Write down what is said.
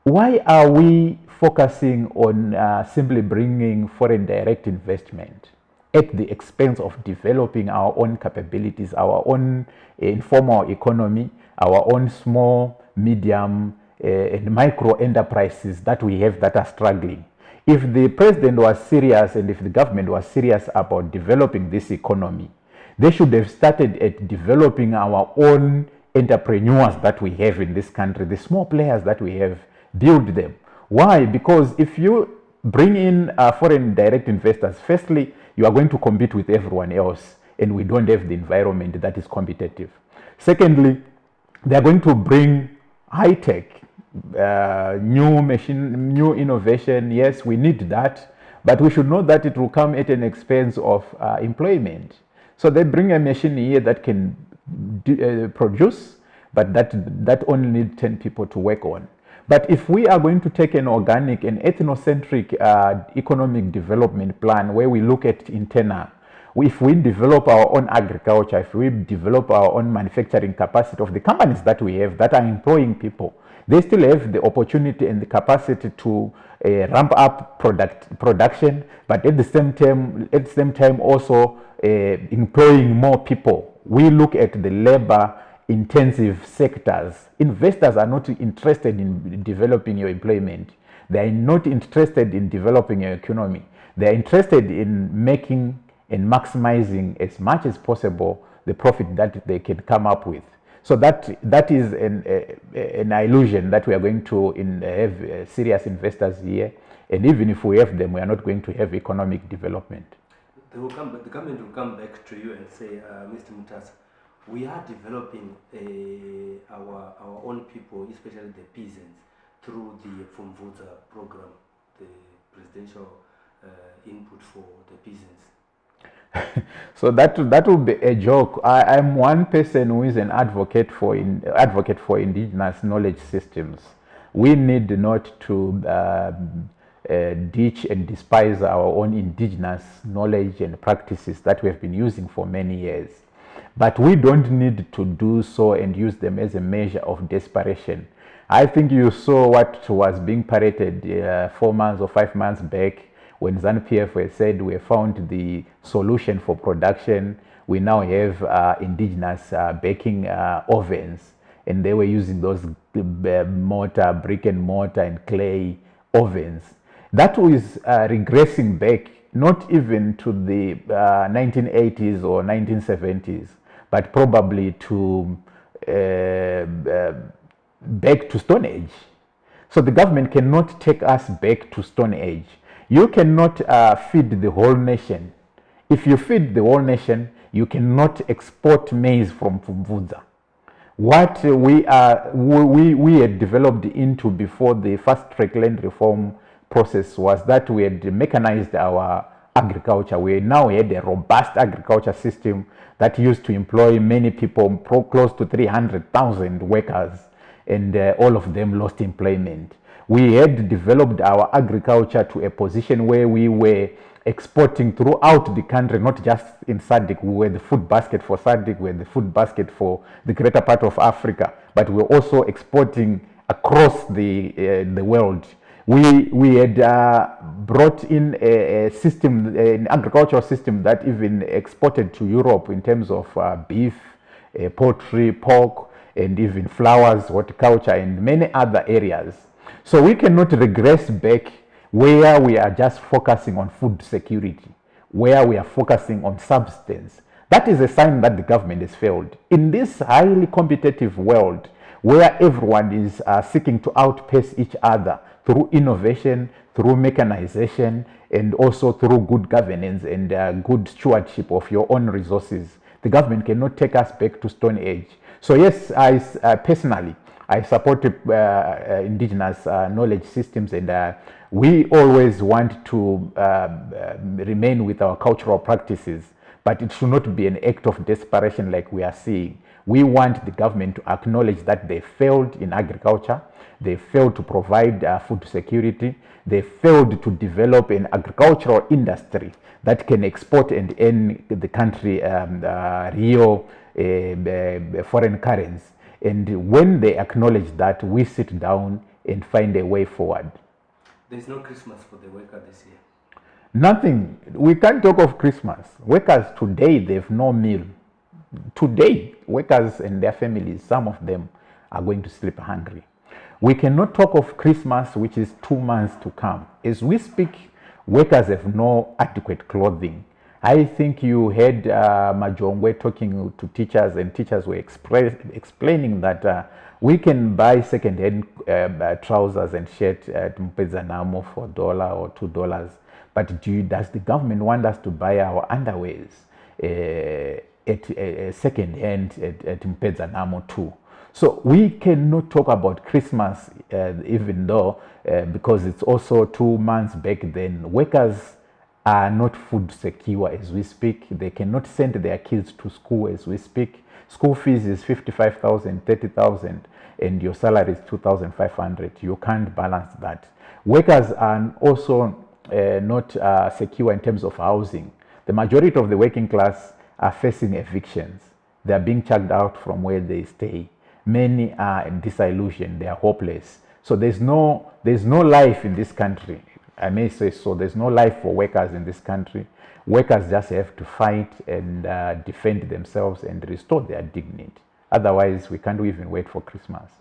Why are we focusing on simply bringing foreign direct investment at the expense of developing our own capabilities, our own informal economy, our own small, medium, and micro enterprises that we have that are struggling? If the president was serious and if the government was serious about developing this economy, they should have started at developing our own entrepreneurs that we have in this country, the small players that we have, build them. Why? Because if you bring in foreign direct investors, firstly, you are going to compete with everyone else, and we don't have the environment that is competitive. Secondly, they are going to bring high tech, new machine, new innovation. Yes, we need that, but we should know that it will come at an expense of employment. So they bring a machine here that can produce, but that only need 10 people to work on. But if we are going to take an organic and ethnocentric economic development plan where we look at internal, if we develop our own agriculture, if we develop our own manufacturing capacity of the companies that we have that are employing people, they still have the opportunity and the capacity to ramp up production, but at the same time also employing more people. We look at the labor intensive sectors. Investors are not interested in developing your employment. They are not interested in developing your economy. They are interested in making and maximizing as much as possible the profit that they can come up with. So that is an illusion that we are going to have serious investors here, and even if we have them, we are not going to have economic development. The government will come back to you and say, Mr. Mutasa, we are developing our own people, especially the peasants, through the Fumvudza program, the presidential input for the peasants. So that will be a joke. I'm one person who is an advocate for indigenous knowledge systems. We need not to ditch and despise our own indigenous knowledge and practices that we have been using for many years. But we don't need to do so and use them as a measure of desperation. I think you saw what was being paraded 4 months or 5 months back when ZANU-PF said we have found the solution for production. We now have indigenous baking ovens, and they were using those brick and mortar and clay ovens. That was regressing back, not even to the 1980s or 1970s, but probably to back to Stone Age. So the government cannot take us back to Stone Age. You cannot feed the whole nation. If you feed the whole nation, you cannot export maize from Fumvudza. What we had developed into before the fast track land reform process was that we had mechanized our agriculture. We now had a robust agriculture system that used to employ many people, close to 300,000 workers, and all of them lost employment. We had developed our agriculture to a position where we were exporting throughout the country, not just in SADC. We were the food basket for SADC, we were the food basket for the greater part of Africa, but we were also exporting across the world. We had brought in a system, an agricultural system that even exported to Europe in terms of beef, poultry, pork, and even flowers, horticulture, and many other areas. So we cannot regress back where we are just focusing on food security, where we are focusing on substance. That is a sign that the government has failed. In this highly competitive world, where everyone is seeking to outpace each other through innovation, through mechanization, and also through good governance and good stewardship of your own resources, the government cannot take us back to Stone Age. So yes, I personally, I support indigenous knowledge systems, and we always want to remain with our cultural practices, but it should not be an act of desperation like we are seeing. We want the government to acknowledge that they failed in agriculture, they failed to provide food security, they failed to develop an agricultural industry that can export and earn the country real foreign currency. And when they acknowledge that, we sit down and find a way forward. There's no Christmas for the worker this year. Nothing. We can't talk of Christmas. Workers today, they've no meal. Today, workers and their families, some of them are going to sleep hungry. We cannot talk of Christmas, which is 2 months to come. As we speak, workers have no adequate clothing. I think you heard Majongwe talking to teachers, and teachers were explaining that we can buy second-hand trousers and shirt at Mpezanamo for $1 or $2. But does the government want us to buy our underwears at second-hand at Mpezanamo too? So we cannot talk about Christmas, even though, because it's also 2 months back then. Workers are not food secure as we speak. They cannot send their kids to school as we speak. School fees is 55,000, 30,000, and your salary is 2,500. You can't balance that. Workers are also not secure in terms of housing. The majority of the working class are facing evictions. They are being chucked out from where they stay. Many are disillusioned. They are hopeless. So there's no life in this country. I may say so. There's no life for workers in this country. Workers just have to fight and defend themselves and restore their dignity. Otherwise, we can't even wait for Christmas.